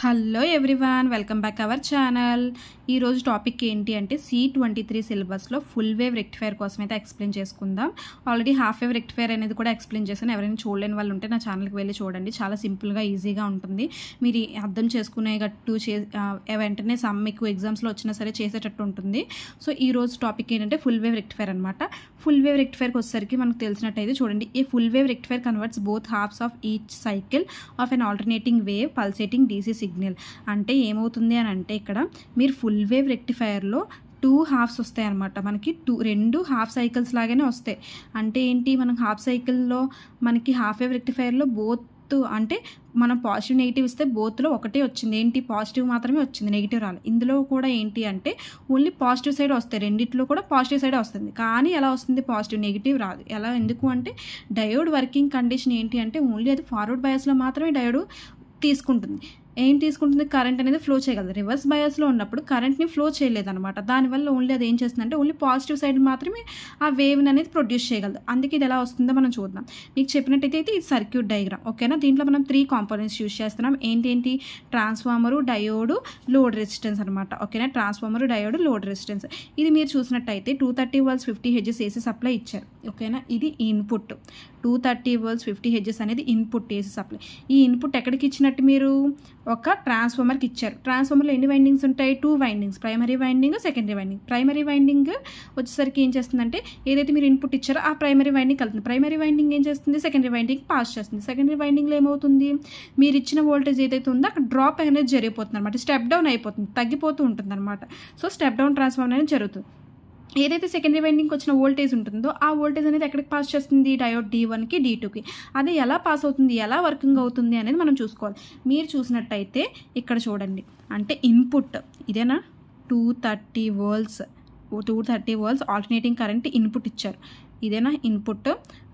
Hello everyone, welcome back our channel. ఈరోజు topic ఏంటి అంటే C23 సిలబస్లో ఫుల్ వేవ్ రెక్టిఫైర్ కోసం అయితే ఎక్స్ప్లెయిన్ చేసుకుందాం. ఆల్రెడీ హాఫ్ వేవ్ రెక్టిఫైర్ అనేది కూడా ఎక్స్ప్లెయిన్ చేశాను. ఎవరైనా చూడలేని వాళ్ళు ఉంటే నా ఛానల్కి వెళ్ళి చూడండి. చాలా సింపుల్గా ఈజీగా ఉంటుంది. మీరు అర్థం చేసుకునేటట్టు వెంటనే సమ్ మీకు ఎగ్జామ్స్లో వచ్చినా సరే చేసేటట్టు ఉంటుంది. సో ఈరోజు టాపిక్ ఏంటంటే ఫుల్ వేవ్ రెక్టిఫైర్ అనమాట. ఫుల్ వేవ్ రెక్టిఫైర్కి వచ్చేసరికి మనకు తెలిసినట్టయితే చూడండి, ఈ full wave rectifier converts both halves of each cycle of an alternating wave pulsating DC signal. అంటే ఏమవుతుంది అని అంటే ఇక్కడ మీరు ఫుల్ వేవ్ రెక్టిఫైర్లో 2 హాఫ్స్ వస్తాయి అనమాట. మనకి రెండు హాఫ్ సైకిల్స్ లాగానే వస్తాయి. అంటే ఏంటి, మనం హాఫ్ సైకిల్లో మనకి హాఫ్ వేవ్ రెక్టిఫైర్లో బోత్ అంటే మనం పాజిటివ్ నెగిటివ్ ఇస్తే బోత్లో ఒకటే వచ్చింది. ఏంటి, పాజిటివ్ మాత్రమే వచ్చింది, నెగిటివ్ రాలేదు. ఇందులో కూడా ఏంటి అంటే ఓన్లీ పాజిటివ్ సైడ్ వస్తాయి. రెండిట్లో కూడా పాజిటివ్ సైడ్ వస్తుంది. కానీ ఎలా వస్తుంది, పాజిటివ్ నెగిటివ్ రాదు. ఎలా, ఎందుకు అంటే డయోడ్ వర్కింగ్ కండిషన్ ఏంటి అంటే ఓన్లీ అది ఫార్వర్డ్ బయాస్లో మాత్రమే డయోడ్ తీసుకుంటుంది. ఏం తీసుకుంటుంది, కరెంట్ అనేది ఫ్లో చేయగలదు. రివర్స్ బయాస్లో ఉన్నప్పుడు కరెంట్ని ఫ్లో చేయలేదన్నమాట. దానివల్ల ఓన్లీ అది ఏం చేస్తుందంటే ఓన్లీ పాజిటివ్ సైడ్ మాత్రమే ఆ వేవ్ని అనేది ప్రొడ్యూస్ చేయగలదు. అందుకే ఇది ఎలా వస్తుందో మనం చూద్దాం. మీకు చెప్పినట్టయితే ఇది సర్క్యూట్ డయాగ్రామ్, ఓకేనా. దీంట్లో మనం 3 కాంపోనెంట్స్ యూజ్ చేస్తున్నాం. ఏంటి, ట్రాన్స్ఫార్మరు, డయోడు, లోడ్ రెసిస్టెన్స్ అనమాట, ఓకేనా. Transformer, diode, load resistance. ఇది మీరు చూసినట్టయితే 230 volts 50 Hz AC సప్లై ఇచ్చారు, ఓకేనా. ఇది ఇన్పుట్. 230 volts 50 Hz అనేది ఇన్పుట్ AC సప్లై. ఈ ఇన్పుట్ ఎక్కడికి ఇచ్చినట్టు, మీరు ఒక ట్రాన్స్ఫార్మర్కి ఇచ్చారు. ట్రాన్స్ఫార్మర్లో ఎన్ని వైండింగ్స్ ఉంటాయి, 2 windings, primary winding, secondary winding. Primary winding వచ్చేసరికి ఏం చేస్తుందంటే ఏదైతే మీరు ఇన్పుట్ ఇచ్చారో ఆ ప్రైమరీ వైండింగ్ కలుతుంది. ప్రైమరీ వైండింగ్ ఏం చేస్తుంది, సెకండరీ వైండింగ్ పాస్ చేస్తుంది. సెకండరీ వైండింగ్లో ఏమవుతుంది, మీరు ఇచ్చిన వోల్టేజ్ ఏదైతే ఉందో అక్కడ డ్రాప్ అనేది జరిగిపోతుంది అనమాట. స్టెప్ డౌన్ అయిపోతుంది, తగ్గిపోతూ ఉంటుంది అనమాట. సో స్టెప్ డౌన్ ట్రాన్స్ఫార్మర్ అనేది జరుగుతుంది. ఏదైతే సెకండరీ వైండింగ్కి వచ్చిన వోల్టేజ్ ఉంటుందో ఆ వోల్టేజ్ అనేది ఎక్కడికి పాస్ చేస్తుంది, డయోడ్ D1కి D2కి. అది ఎలా పాస్ అవుతుంది, ఎలా వర్కింగ్ అవుతుంది అనేది మనం చూసుకోవాలి. మీరు చూసినట్టయితే ఇక్కడ చూడండి, అంటే ఇన్పుట్ ఇదేనా, 230 volts ఆల్టర్నేటింగ్ కరెంట్ ఇన్పుట్ ఇచ్చారు. ఇదేనా ఇన్పుట్,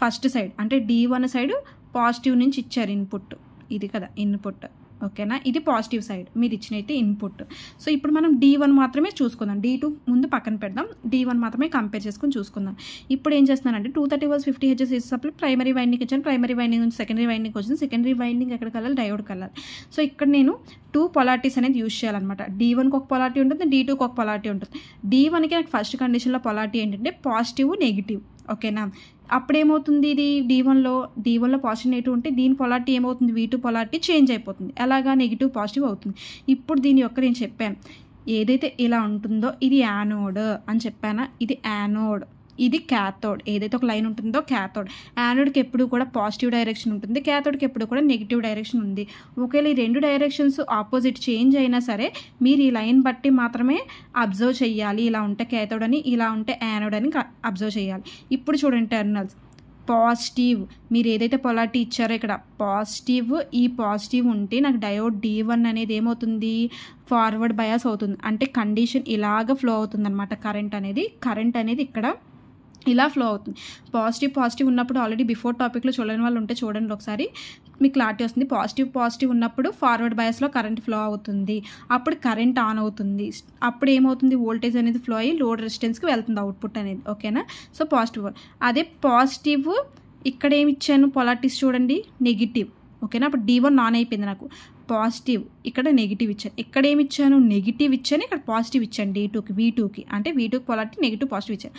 ఫస్ట్ సైడ్ అంటే D1 సైడ్ పాజిటివ్ నుంచి ఇచ్చారు ఇన్పుట్. ఇది కదా ఇన్పుట్, ఓకేనా. ఇది పాజిటివ్ సైడ్ మీరు ఇచ్చినైతే ఇన్పుట్. సో ఇప్పుడు మనం D1 మాత్రమే చూసుకుందాం. D2 ముందు పక్కన పెడదాం, D1 మాత్రమే కంపేర్ చేసుకుని చూసుకుందాం. ఇప్పుడు ఏం చేస్తున్నానంటే 230 volts 50 Hz AC supply primary winding ఇచ్చాను. ప్రైమరీ వైండింగ్ నుంచి సెకండరీ వైండింగ్ వచ్చింది. సెకండరీ వైండింగ్ ఎక్కడికి వెళ్ళాలి, డయోడ్కి వెళ్ళాలి. సో ఇక్కడ నేను 2 పొలారిటీస్ అనేది యూజ్ చేయాలన్నమాట. D1కి ఒక పొలారిటీ ఉంటుంది, D2కి ఒక పొలారిటీ ఉంటుంది. D1కి నాకు ఫస్ట్ కండిషన్లో పొలారిటీ ఏంటంటే పాజిటివ్, నెగిటివ్, ఓకేనా. అప్పుడేమవుతుంది, ఇది D1లో పాజిటివ్ నెగిటివ్ ఉంటే దీని పొలారిటీ ఏమవుతుంది, V2 పొలారిటీ చేంజ్ అయిపోతుంది. అలాగా నెగిటివ్ పాజిటివ్ అవుతుంది. ఇప్పుడు దీని యొక్క నేను చెప్పాను ఏదైతే ఇలా ఉంటుందో ఇది యానోడ్ అని చెప్పానా, ఇది యానోడ్, ఇది క్యాథోడ్. ఏదైతే ఒక లైన్ ఉంటుందో క్యాథోడ్. యానోడ్కి ఎప్పుడు కూడా పాజిటివ్ డైరెక్షన్ ఉంటుంది, క్యాథోడ్కి ఎప్పుడు కూడా నెగిటివ్ డైరెక్షన్ ఉంది. ఒకవేళ ఈ 2 డైరెక్షన్స్ ఆపోజిట్ చేంజ్ అయినా సరే మీరు ఈ లైన్ బట్టి మాత్రమే అబ్జర్వ్ చేయాలి. ఇలా ఉంటే క్యాథోడ్ అని, ఇలా ఉంటే యానోడ్ అని అబ్జర్వ్ చేయాలి. ఇప్పుడు చూడండి, టెర్మినల్స్ పాజిటివ్, మీరు ఏదైతే పొలారిటీ ఇచ్చారో ఇక్కడ పాజిటివ్, ఈ పాజిటివ్ ఉంటే నాకు డయోడ్ D1 అనేది ఏమవుతుంది, ఫార్వర్డ్ బయాస్ అవుతుంది. అంటే కండిషన్ ఇలాగ ఫ్లో అవుతుంది అనమాట. కరెంట్ అనేది ఇక్కడ ఇలా ఫ్లో అవుతుంది. పాజిటివ్ ఉన్నప్పుడు ఆల్రెడీ బిఫోర్ టాపిక్లో చూడని వాళ్ళు ఉంటే చూడండి ఒకసారి, మీకు క్లారిటీ వస్తుంది. పాజిటివ్ ఉన్నప్పుడు ఫార్వర్డ్ బయాస్లో కరెంట్ ఫ్లో అవుతుంది. అప్పుడు కరెంట్ ఆన్ అవుతుంది. అప్పుడు ఏమవుతుంది, వోల్టేజ్ అనేది ఫ్లో అయ్యి లోడ్ రెసిస్టెన్స్కి వెళ్తుంది అవుట్పుట్ అనేది, ఓకేనా. So positive. అదే పాజిటివ్ ఇక్కడ ఏమి ఇచ్చాను, పొలారిటీస్ చూడండి, నెగిటివ్, ఓకేనా. అప్పుడు D1 ఆన్ అయిపోయింది. నాకు పాజిటివ్, ఇక్కడ నెగిటివ్ ఇచ్చాను. ఇక్కడ ఏమి ఇచ్చాను, నెగిటివ్ ఇచ్చాను. ఇక్కడ పాజిటివ్ ఇచ్చాను D2కి, V2కి. అంటే V2కి పొలారిటీ నెగిటివ్ పాజిటివ్ ఇచ్చాను.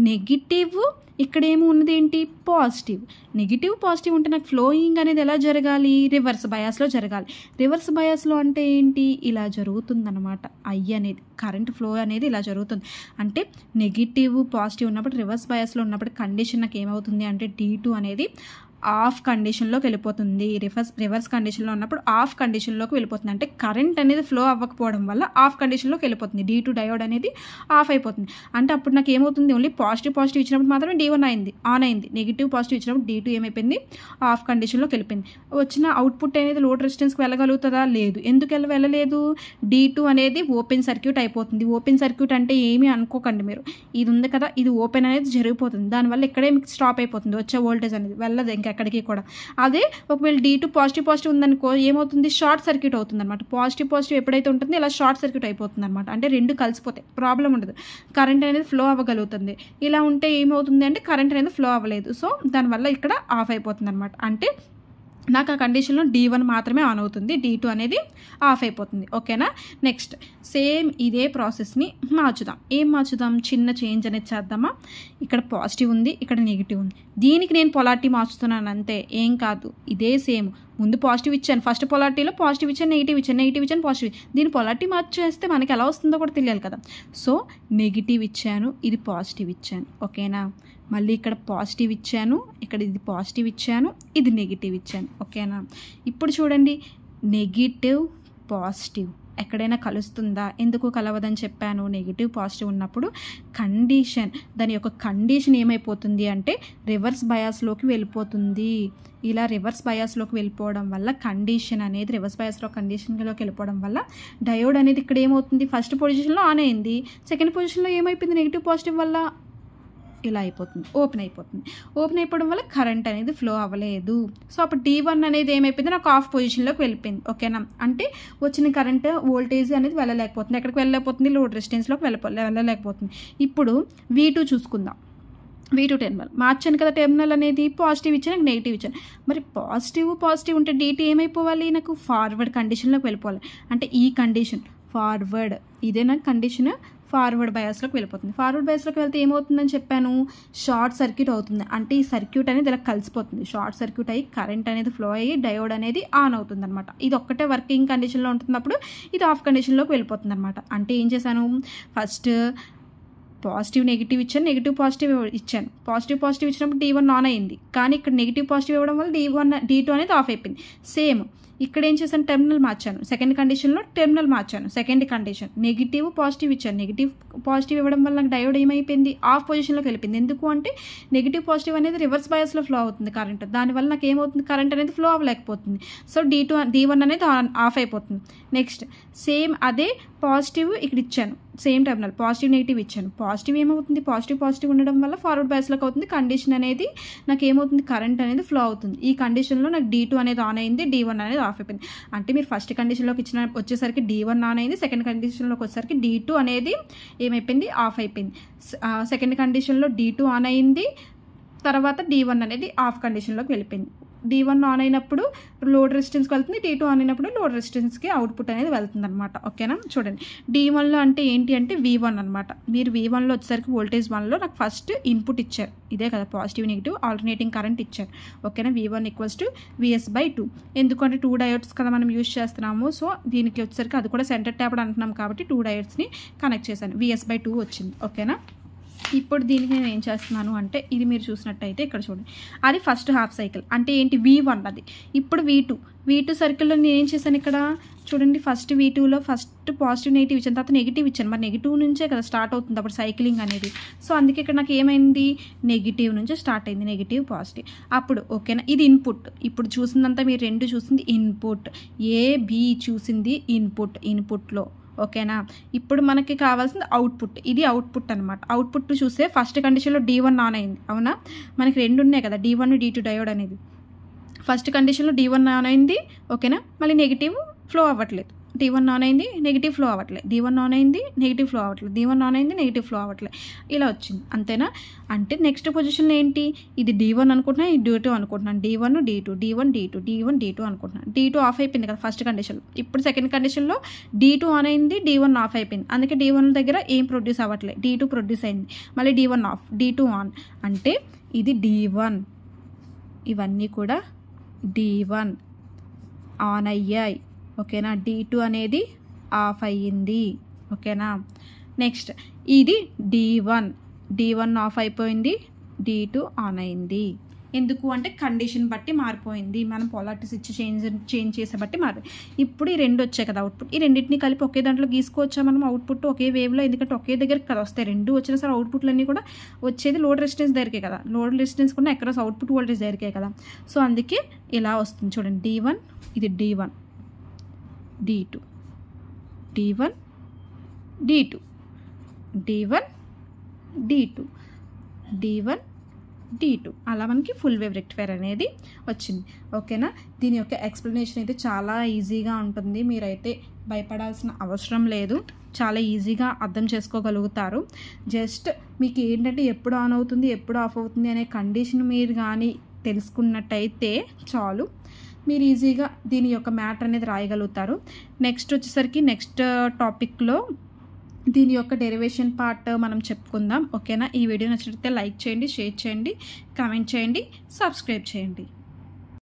నెగిటివ్ ఇక్కడ ఏమి ఉన్నది, ఏంటి, పాజిటివ్. నెగిటివ్ పాజిటివ్ ఉంటే నాకు ఫ్లోయింగ్ అనేది ఎలా జరగాలి, రివర్స్ బయాస్లో జరగాలి. రివర్స్ బయాస్లో అంటే ఏంటి, ఇలా జరుగుతుందన్నమాట. I అనేది కరెంట్ ఫ్లో అనేది ఇలా జరుగుతుంది. అంటే నెగిటివ్ పాజిటివ్ ఉన్నప్పుడు రివర్స్ బయాస్లో ఉన్నప్పుడు కండిషన్ నాకు ఏమవుతుంది అంటే D2 అనేది ఆఫ్ కండిషన్లోకి వెళ్ళిపోతుంది. రివర్స్ కండిషన్లో ఉన్నప్పుడు ఆఫ్ కండిషన్లోకి వెళ్ళిపోతుంది. అంటే కరెంట్ అనేది ఫ్లో అవ్వకపోవడం వల్ల ఆఫ్ కండిషన్లోకి వెళ్ళిపోతుంది. D2 డయోడ్ అనేది ఆఫ్ అయిపోతుంది. అంటే అప్పుడు నాకు ఏమవుతుంది, ఓన్లీ పాజిటివ్ ఇచ్చినప్పుడు మాత్రమే D1 ఆన్ అయింది. నెగిటివ్ పాజిటివ్ ఇచ్చినప్పుడు D2 ఏమైపోయింది, ఆఫ్ కండిషన్లోకి వెళ్ళిపోయింది. వచ్చిన అవుట్పుట్ అనేది లోడ్ రెసిస్టెన్స్కి వెళ్ళగలుగుతుందా, లేదు. ఎందుకు వెళ్ళలేదు, D2 అనేది ఓపెన్ సర్క్యూట్ అయిపోతుంది. ఓపెన్ సర్క్యూట్ అంటే ఏమీ అనుకోకండి మీరు, ఇది ఉంది కదా, ఇది ఓపెన్ అనేది జరిగిపోతుంది. దానివల్ల ఇక్కడే మీకు స్టాప్ అయిపోతుంది, వచ్చే వోల్టేజ్ అనేది వెళ్ళదు ఇంకెక్కడికి కూడా. అదే ఒకవేళ D2 పాజిటివ్ ఉందనుకో ఏమవుతుంది, షార్ట్ సర్క్యూట్ అవుతుంది అనమాట. పాజిటివ్ ఎప్పుడైతే ఉంటుందో ఇలా షార్ట్ సర్క్యూట్ అయిపోతుంది అనమాట. అంటే రెండు కలిసిపోతాయి, ప్రాబ్లం ఉండదు, కరెంట్ అనేది ఫ్లో అవ్వగలుగుతుంది. ఇలా ఉంటే ఏమవుతుంది అంటే కరెంట్ అనేది ఫ్లో అవ్వలేదు. సో దానివల్ల ఇక్కడ ఆఫ్ అయిపోతుంది అనమాట. అంటే నాకు ఆ కండిషన్లో D1 మాత్రమే ఆన్ అవుతుంది, D2 అనేది ఆఫ్ అయిపోతుంది. ఓకేనా. నెక్స్ట్ సేమ్ ఇదే ప్రాసెస్ని మార్చుదాం. ఏం మార్చుదాం, చిన్న చేంజ్ అనేది చేద్దామా. ఇక్కడ పాజిటివ్ ఉంది, ఇక్కడ నెగిటివ్ ఉంది, దీనికి నేను పొలారిటీ మార్చుతున్నాను అంతే, ఏం కాదు. ఇదే సేమ్, ముందు పాజిటివ్ ఇచ్చాను, ఫస్ట్ పొలారిటీలో పాజిటివ్ ఇచ్చాను, నెగిటివ్ ఇచ్చాను, పాజిటివ్. దీని పొలారిటీ మార్చేస్తే మనకి ఎలా వస్తుందో కూడా తెలియాలి కదా. సో నెగిటివ్ ఇచ్చాను, ఇది పాజిటివ్ ఇచ్చాను. ఓకేనా. మళ్ళీ ఇక్కడ పాజిటివ్ ఇచ్చాను, ఇక్కడ ఇది పాజిటివ్ ఇచ్చాను, ఇది నెగిటివ్ ఇచ్చాను. ఓకేనా. ఇప్పుడు చూడండి, నెగిటివ్ పాజిటివ్ ఎక్కడైనా కలుస్తుందా, ఎందుకు కలవదని చెప్పాను. నెగిటివ్ పాజిటివ్ ఉన్నప్పుడు కండిషన్, దాని యొక్క కండిషన్ ఏమైపోతుంది అంటే రివర్స్ బయాస్లోకి వెళ్ళిపోతుంది. ఇలా రివర్స్ బయాస్లోకి వెళ్ళిపోవడం వల్ల కండిషన్ అనేది రివర్స్ బయాస్లో కండిషన్లోకి వెళ్ళిపోవడం వల్ల డయోడ్ అనేది ఇక్కడ ఏమవుతుంది, ఫస్ట్ పొజిషన్లో ఆన్ అయింది, సెకండ్ పొజిషన్లో ఏమైపోయింది, నెగిటివ్ పాజిటివ్ వల్ల ఇలా అయిపోతుంది, ఓపెన్ అయిపోతుంది. ఓపెన్ అయిపోవడం వల్ల కరెంట్ అనేది ఫ్లో అవ్వలేదు. సో అప్పుడు D1 అనేది ఏమైపోయింది, నాకు ఆఫ్ పొజిషన్లోకి వెళ్ళిపోయింది. ఓకేనా. అంటే వచ్చిన కరెంట్ వోల్టేజ్ అనేది వెళ్ళలేకపోతుంది, ఎక్కడికి వెళ్ళలేకపోతుంది, లోడ్ రెసిస్టెన్స్లోకి వెళ్ళలేకపోతుంది. ఇప్పుడు V2 చూసుకుందాం. V2 టెర్మినల్ మార్చాను కదా, టెర్మినల్ అనేది పాజిటివ్ ఇచ్చాను, నాకు నెగిటివ్ ఇచ్చాను. మరి పాజిటివ్ ఉంటే D2 ఏమైపోవాలి, నాకు ఫార్వర్డ్ కండిషన్లోకి వెళ్ళిపోవాలి. అంటే ఈ కండిషన్ ఫార్వర్డ్, ఇదే నాకు కండిషన్, ఫార్వర్డ్ బయాస్లోకి వెళ్ళిపోతుంది. ఫార్వర్డ్ బయాస్లోకి వెళ్తే ఏమవుతుందని చెప్పాను, షార్ట్ సర్క్యూట్ అవుతుంది. అంటే ఈ సర్క్యూట్ అనేది ఇలా కలిసిపోతుంది, షార్ట్ సర్క్యూట్ అయ్యి కరెంట్ అనేది ఫ్లో అయ్యి డయోడ్ అనేది ఆన్ అవుతుంది అనమాట. ఇది ఒక్కటే వర్కింగ్ కండిషన్లో ఉంటున్నప్పుడు ఇది ఆఫ్ కండిషన్లోకి వెళ్ళిపోతుంది అనమాట. అంటే ఏం చేశాను, ఫస్ట్ పాజిటివ్ నెగిటివ్ ఇచ్చాను, నెగిటివ్ పాజిటివ్ ఇచ్చాను. పాజిటివ్ ఇచ్చినప్పుడు D1 ఆన్ అయింది, కానీ ఇక్కడ నెగిటివ్ పాజిటివ్ ఇవ్వడం వల్ల D2 అనేది ఆఫ్ అయిపోయింది. సేమ్ ఇక్కడ ఏం చేశాను, టెర్మినల్ మార్చాను, సెకండ్ కండిషన్లో టెర్మినల్ మార్చాను. సెకండ్ కండిషన్ నెగిటివ్ పాజిటివ్ ఇచ్చాను, నెగిటివ్ పాజిటివ్ ఇవ్వడం వల్ల నాకు డయోడ్ ఏమైపోయింది, ఆఫ్ పొజిషన్లోకి వెళ్ళిపోయింది. ఎందుకు అంటే నెగిటివ్ పాజిటివ్ అనేది రివర్స్ బయాస్లో ఫ్లో అవుతుంది కరెంట్, దానివల్ల నాకు ఏమవుతుంది, కరెంట్ అనేది ఫ్లో అవ్వలేకపోతుంది. సో D1 అనేది ఆఫ్ అయిపోతుంది. నెక్స్ట్ సేమ్ అదే పాజిటివ్ ఇక్కడ ఇచ్చాను, సేమ్ టెర్మినల్ పాజిటివ్ నెగిటివ్ ఇచ్చాను. పాజిటివ్ ఏమవుతుంది, పాజిటివ్ ఉండడం వల్ల ఫార్వర్డ్ బయాస్లోకి అవుతుంది, కండిషన్ అనేది నాకు ఏమవుతుంది, కరెంట్ అనేది ఫ్లో అవుతుంది. ఈ కండిషన్లో నాకు D2 అనేది ఆన్ అయింది, D1 అనేది ఆఫ్ అయిపోయింది. అంటే మీరు ఫస్ట్ కండిషన్లోకి వచ్చేసరికి D1 ఆన్ అయింది, సెకండ్ కండిషన్లోకి వచ్చేసరికి D2 అనేది ఏమైపోయింది, ఆఫ్ అయిపోయింది. సెకండ్ కండిషన్లో D2 ఆన్ అయింది, తర్వాత D1 అనేది ఆఫ్ కండిషన్లోకి వెళ్ళిపోయింది. D1 ఆన్ అయినప్పుడు లోడ్ రెసిస్టెన్స్కి వెళ్తుంది, D2 ఆన్ అయినప్పుడు లోడ్ రెసిస్టెన్స్కి అవుట్పుట్ అనేది వెళ్తుంది అనమాట. ఓకేనా. చూడండి, D1లో అంటే ఏంటి అంటే V1 అనమాట. మీరు V1లో వచ్చేసరికి వోల్టేజ్ 1లో నాకు ఫస్ట్ ఇన్పుట్ ఇచ్చారు, ఇదే కదా పాజిటివ్ నెగిటివ్ ఆల్టర్నేటింగ్ కరెంట్ ఇచ్చారు. ఓకేనా. V1 = VS/2. ఎందుకంటే 2 డయోడ్స్ కదా మనం యూజ్ చేస్తున్నాము. సో దీనికి వచ్చేసరికి అది కూడా సెంటర్ ట్యాప్డ్ అంటున్నాం కాబట్టి 2 డయోడ్స్ని కనెక్ట్ చేశాను, VS/2 వచ్చింది. ఓకేనా. ఇప్పుడు దీనికి నేను ఏం చేస్తున్నాను అంటే ఇది మీరు చూసినట్టయితే ఇక్కడ చూడండి, అది ఫస్ట్ హాఫ్ సైకిల్ అంటే ఏంటి, V1 అది. ఇప్పుడు V2 సర్కిల్లో నేను ఏం చేశాను, ఇక్కడ చూడండి, ఫస్ట్ V2లో ఫస్ట్ పాజిటివ్ నెగిటివ్ ఇచ్చాను, తర్వాత నెగిటివ్ ఇచ్చాను. మరి నెగిటివ్ నుంచే కదా స్టార్ట్ అవుతుంది అప్పుడు సైక్లింగ్ అనేది. సో అందుకే ఇక్కడ నాకు ఏమైంది, నెగిటివ్ నుంచే స్టార్ట్ అయింది, నెగిటివ్ పాజిటివ్. అప్పుడు ఓకేనా, ఇది ఇన్పుట్. ఇప్పుడు చూసిందంతా మీరు రెండు చూసింది ఇన్పుట్, AB చూసింది ఇన్పుట్లో. ఓకేనా. ఇప్పుడు మనకి కావాల్సింది అవుట్పుట్, ఇది అవుట్పుట్ అనమాట. అవుట్పుట్ చూస్తే ఫస్ట్ కండిషన్లో D1 ఆన్ అయింది, అవునా. మనకి రెండు ఉన్నాయి కదా, D1 D2 డయోడ్ అనేది. ఫస్ట్ కండిషన్లో D1 ఆన్ అయింది, ఓకేనా. మళ్ళీ నెగిటివ్ ఫ్లో అవ్వట్లేదు, D1 ఆన్ అయింది, నెగిటివ్ ఫ్లో అవ్వట్లేదు, D1 ఆన్ అయింది, నెగిటివ్ ఫ్లో అవ్వట్లేదు, D1 ఆన్ అయింది, నెగిటివ్ ఫ్లో అవ్వట్లేదు, ఇలా వచ్చింది. అంతేనా. అంటే నెక్స్ట్ పొజిషన్లో ఏంటి, ఇది D1 అనుకుంటున్నాను, ఇది D2 అనుకుంటున్నాను, D1 D2 అనుకుంటున్నాను. D2 ఆఫ్ అయిపోయింది కదా ఫస్ట్ కండిషన్లో. ఇప్పుడు సెకండ్ కండిషన్లో D2 ఆన్ అయింది, D1 ఆఫ్ అయిపోయింది. అందుకే D1 దగ్గర ఏం ప్రొడ్యూస్ అవ్వట్లేదు, D2 ప్రొడ్యూస్ అయింది. మళ్ళీ D1 ఆఫ్, D2 ఆన్. అంటే ఇది D1, ఇవన్నీ కూడా D1 ఆన్ అయ్యాయి. ఓకేనా. D2 అనేది ఆఫ్ అయ్యింది. ఓకేనా. నెక్స్ట్ ఇది D1 ఆఫ్ అయిపోయింది, D2 ఆన్ అయింది. ఎందుకు అంటే కండిషన్ బట్టి మారిపోయింది, మనం పొలారిటీస్ ఇచ్చి చేంజ్ చేసే బట్టి మారిపోయింది. ఇప్పుడు ఈ రెండు వచ్చాయి కదా అవుట్పుట్, ఈ రెండింటిని కలిపి ఒకే దాంట్లో గీసుకోవచ్చా మనం అవుట్పుట్ ఒకే వేవ్లో, ఎందుకంటే ఒకే దగ్గరికి కదా వస్తాయి. రెండు వచ్చినా సరే అవుట్పుట్లన్నీ కూడా వచ్చేది లోడ్ రెసిస్టెన్స్ దగ్గరికే కదా, లోడ్ రెసిస్టెన్స్ కూడా ఎక్రాస్ అవుట్పుట్ వోల్టేజ్ దగ్గరికే కదా. సో అందుకే ఇలా వస్తుంది చూడండి, D1 ఇది D1 D2 D1 D2 D1 D2 D1 D2 అలా మనకి ఫుల్ వేవ్ రెక్టిఫైర్ అనేది వచ్చింది. ఓకేనా. దీని యొక్క ఎక్స్ప్లెనేషన్ అయితే చాలా ఈజీగా ఉంటుంది, మీరైతే భయపడాల్సిన అవసరం లేదు, చాలా ఈజీగా అర్థం చేసుకోగలుగుతారు. జస్ట్ మీకు ఏంటంటే ఎప్పుడు ఆన్ అవుతుంది ఎప్పుడు ఆఫ్ అవుతుంది అనే కండిషన్ మీరు కానీ తెలుసుకున్నట్టయితే చాలు. మీరు ఈజీగా దీని యొక్క మ్యాటర్ అనేది రాయగలుగుతారు. నెక్స్ట్ వచ్చేసరికి నెక్స్ట్ టాపిక్లో దీని యొక్క డెరివేషన్ పార్ట్ మనం చెప్పుకుందాం. ఓకేనా? ఈ వీడియో నచ్చినట్లయితే లైక్ చేయండి, షేర్ చేయండి, కామెంట్ చేయండి, సబ్స్క్రైబ్ చేయండి.